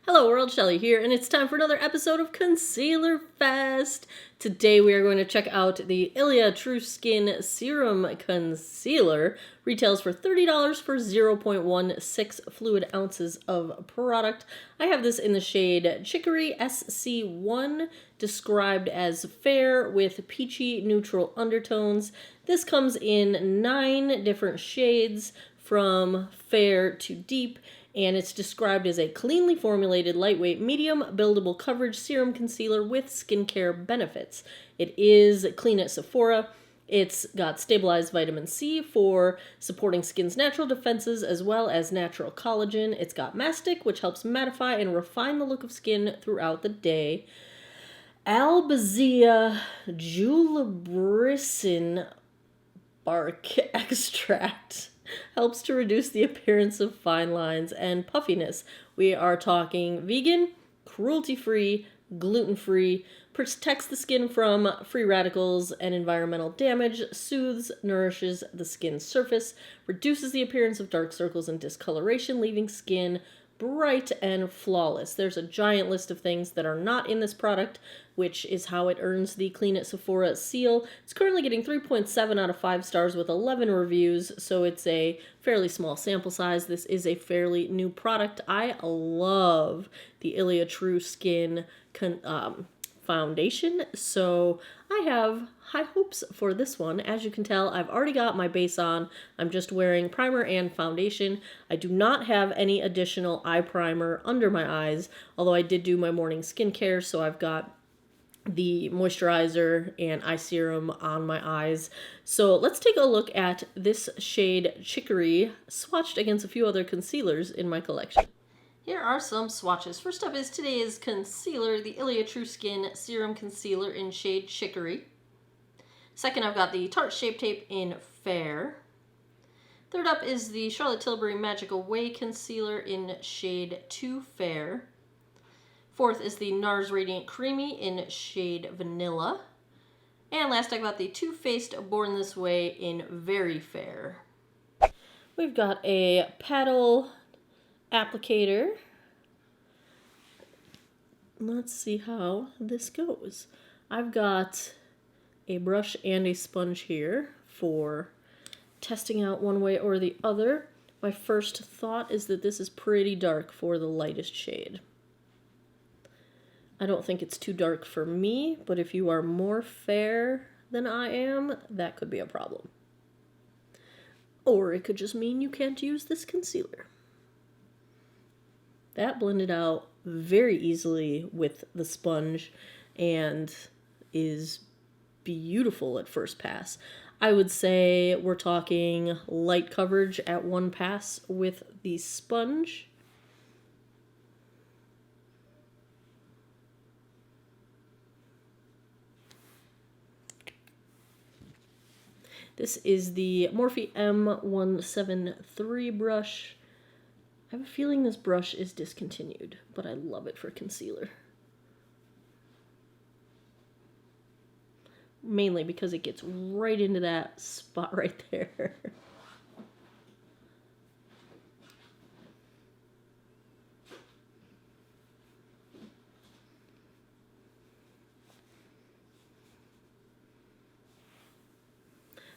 Hello world, Shelly here, and it's time for another episode of Concealer Fest. Today we are going to check out the Ilia True Skin Serum Concealer. Retails for $30 for 0.16 fluid ounces of product. I have this in the shade Chicory SC1, described as fair with peachy neutral undertones. This comes in 9 different shades from fair to deep, and it's described as a cleanly formulated, lightweight, medium buildable coverage serum concealer with skincare benefits. It is clean at Sephora. It's got stabilized vitamin C for supporting skin's natural defenses as well as natural collagen. It's got mastic, which helps mattify and refine the look of skin throughout the day. Albizia julibrissin bark extract helps to reduce the appearance of fine lines and puffiness. We are talking vegan, cruelty-free, gluten-free, protects the skin from free radicals and environmental damage, soothes, nourishes the skin's surface, reduces the appearance of dark circles and discoloration, leaving skin bright and flawless. There's a giant list of things that are not in this product, which is how it earns the Clean at Sephora seal. It's currently getting 3.7 out of 5 stars with 11 reviews, so it's a fairly small sample size. This is a fairly new product. I love the Ilia True Skin foundation, so I have high hopes for this one. As you can tell, I've already got my base on. I'm just wearing primer and foundation. I do not have any additional eye primer under my eyes, although I did do my morning skincare, so I've got the moisturizer and eye serum on my eyes. So let's take a look at this shade Chicory, swatched against a few other concealers in my collection. Here are some swatches. First up is today's concealer, the Ilia True Skin Serum Concealer in shade Chicory. Second, I've got the Tarte Shape Tape in Fair. Third up is the Charlotte Tilbury Magic Away Concealer in shade Too Fair. Fourth is the NARS Radiant Creamy in shade Vanilla. And last, I've got the Too Faced Born This Way in Very Fair. We've got a paddle applicator. Let's see how this goes. I've got a brush and a sponge here for testing out one way or the other. My first thought is that this is pretty dark for the lightest shade. I don't think it's too dark for me, but if you are more fair than I am, that could be a problem. Or it could just mean you can't use this concealer. That blended out very easily with the sponge and is beautiful at first pass. I would say we're talking light coverage at one pass with the sponge. This is the Morphe M173 brush. I have a feeling this brush is discontinued, but I love it for concealer. Mainly because it gets right into that spot right there.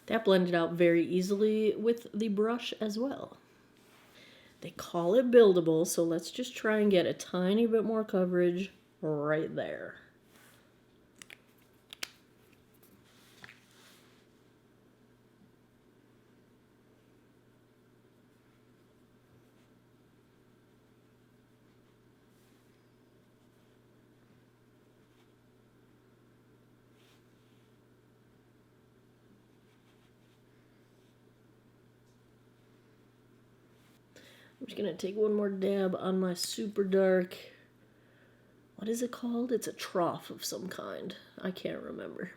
That blended out very easily with the brush as well. They call it buildable, so let's just try and get a tiny bit more coverage right there. I'm just going to take one more dab on my super dark, what is it called? It's a trough of some kind. I can't remember.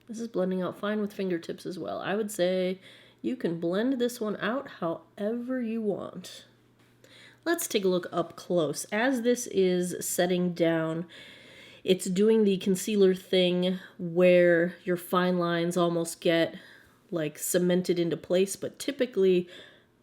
This is blending out fine with fingertips as well. I would say you can blend this one out however you want. Let's take a look up close. As this is setting down, it's doing the concealer thing where your fine lines almost get like cemented into place, but typically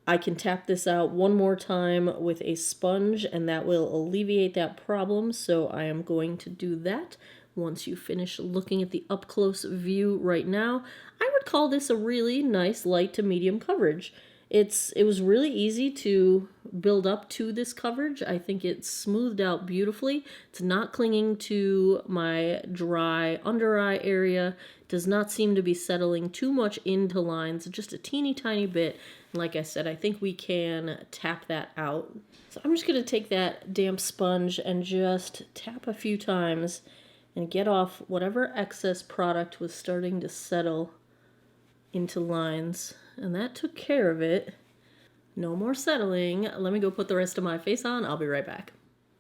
I can tap this out one more time with a sponge and that will alleviate that problem. So I am going to do that once you finish looking at the up-close view right now. I would call this a really nice light to medium coverage. It was really easy to build up to this coverage. I think it's smoothed out beautifully. It's not clinging to my dry under eye area. It does not seem to be settling too much into lines, just a teeny tiny bit. And like I said, I think we can tap that out. So I'm just going to take that damp sponge and just tap a few times and get off whatever excess product was starting to settle into lines. And that took care of it. No more settling. Let me go put the rest of my face on. I'll be right back.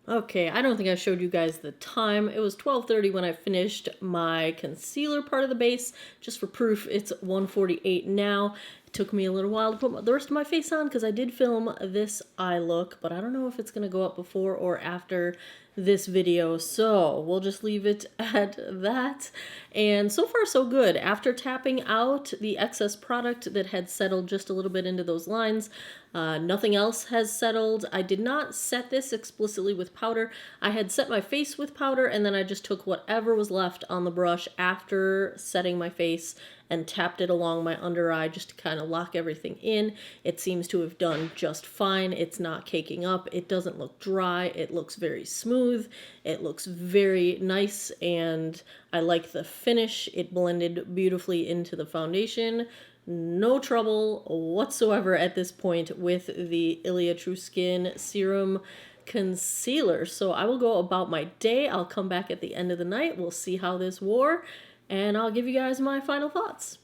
Okay, I don't think I showed you guys the time. It was 12:30 when I finished my concealer part of the base. Just for proof, it's 1:48 now. It took me a little while to put the rest of my face on because I did film this eye look, but I don't know if it's going to go up before or after this video, so we'll just leave it at that. And so far so good. After tapping out the excess product that had settled just a little bit into those lines, nothing else has settled. I did not set this explicitly with powder. I had set my face with powder and then I just took whatever was left on the brush after setting my face and tapped it along my under eye just to kind of lock everything in. It seems to have done just fine. It's not caking up. It doesn't look dry. It looks very smooth. It looks very nice, and I like the finish. It blended beautifully into the foundation. No trouble whatsoever at this point with the Ilia True Skin Serum Concealer. So I will go about my day. I'll come back at the end of the night. We'll see how this wore, and I'll give you guys my final thoughts.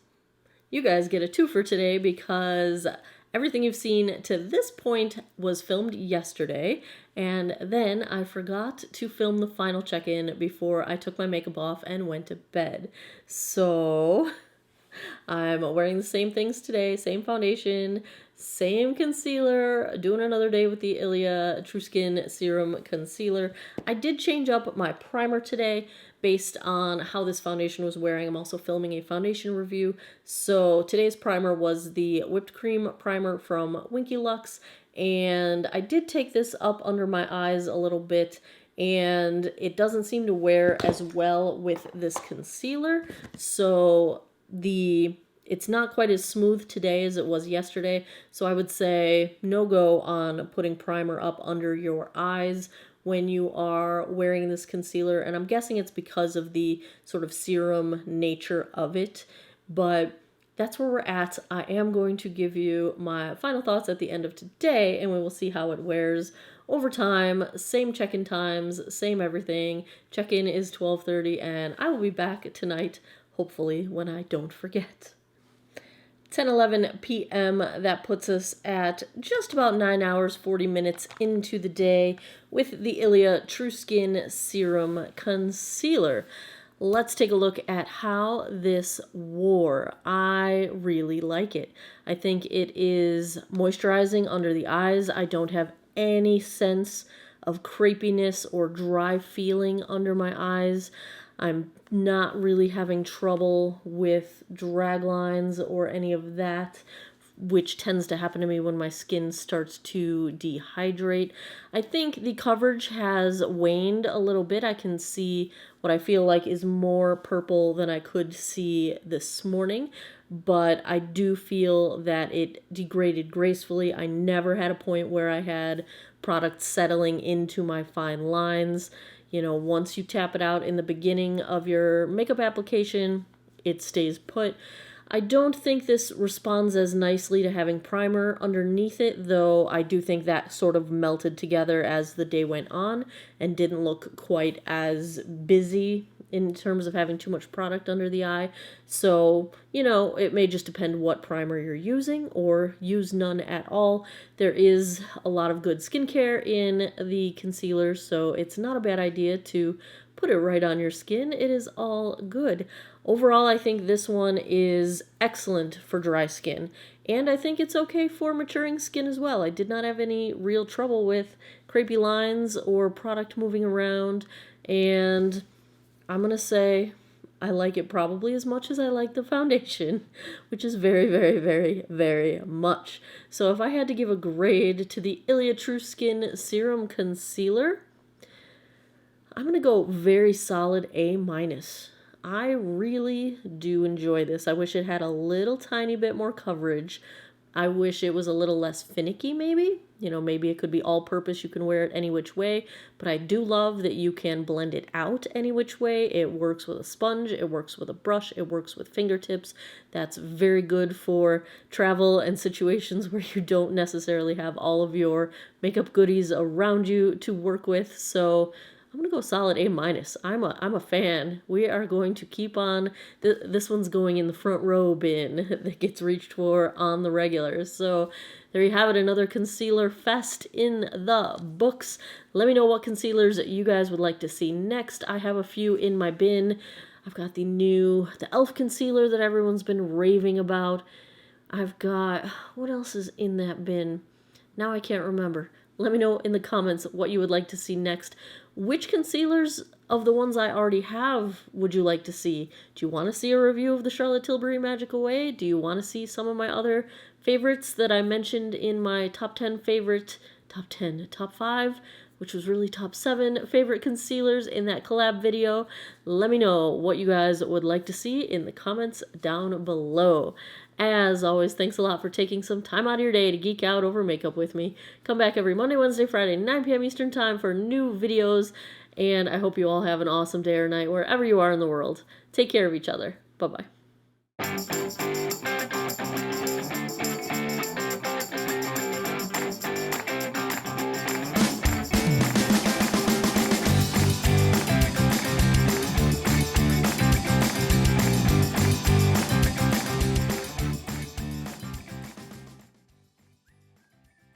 You guys get a twofer today because everything you've seen to this point was filmed yesterday, and then I forgot to film the final check-in before I took my makeup off and went to bed. So I'm wearing the same things today, same foundation, same concealer, doing another day with the Ilia True Skin Serum Concealer. I did change up my primer today based on how this foundation was wearing. I'm also filming a foundation review. So today's primer was the Whipped Cream Primer from Winky Lux, and I did take this up under my eyes a little bit, and it doesn't seem to wear as well with this concealer. So it's not quite as smooth today as it was yesterday, so I would say no go on putting primer up under your eyes when you are wearing this concealer, and I'm guessing it's because of the sort of serum nature of it, but that's where we're at. I am going to give you my final thoughts at the end of today, and we will see how it wears over time. Same check-in times, same everything. Check-in is 12:30, and I will be back tonight, hopefully, when I don't forget. 10:11 p.m. That puts us at just about 9 hours, 40 minutes into the day with the Ilia True Skin Serum Concealer. Let's take a look at how this wore. I really like it. I think it is moisturizing under the eyes. I don't have any sense of crepiness or dry feeling under my eyes. I'm not really having trouble with drag lines or any of that, which tends to happen to me when my skin starts to dehydrate. I think the coverage has waned a little bit. I can see what I feel like is more purple than I could see this morning, but I do feel that it degraded gracefully. I never had a point where I had product settling into my fine lines. You know, once you tap it out in the beginning of your makeup application, it stays put. I don't think this responds as nicely to having primer underneath it, though I do think that sort of melted together as the day went on and didn't look quite as busy in terms of having too much product under the eye. So, you know, it may just depend what primer you're using or use none at all. There is a lot of good skincare in the concealer, so it's not a bad idea to put it right on your skin. It is all good. Overall, I think this one is excellent for dry skin, and I think it's okay for maturing skin as well. I did not have any real trouble with crepey lines or product moving around, and I'm going to say I like it probably as much as I like the foundation, which is very, very, very, very much. So if I had to give a grade to the Ilia True Skin Serum Concealer, I'm going to go very solid A minus. I really do enjoy this. I wish it had a little tiny bit more coverage. I wish it was a little less finicky, maybe. You know, maybe it could be all-purpose. You can wear it any which way. But I do love that you can blend it out any which way. It works with a sponge. It works with a brush. It works with fingertips. That's very good for travel and situations where you don't necessarily have all of your makeup goodies around you to work with. So I'm going to go solid A minus. I'm a fan. We are going to keep on. This one's going in the front row bin that gets reached for on the regulars. So there you have it, another concealer fest in the books. Let me know what concealers you guys would like to see next. I have a few in my bin. I've got the e.l.f. concealer that everyone's been raving about. I've got, what else is in that bin? Now I can't remember. Let me know in the comments what you would like to see next. Which concealers of the ones I already have would you like to see? Do you want to see a review of the Charlotte Tilbury Magical Way? Do you want to see some of my other favorites that I mentioned in my top 5, which was really top 7 favorite concealers in that collab video? Let me know what you guys would like to see in the comments down below. As always, thanks a lot for taking some time out of your day to geek out over makeup with me. Come back every Monday, Wednesday, Friday, 9 p.m. Eastern Time for new videos, and I hope you all have an awesome day or night wherever you are in the world. Take care of each other. Bye-bye.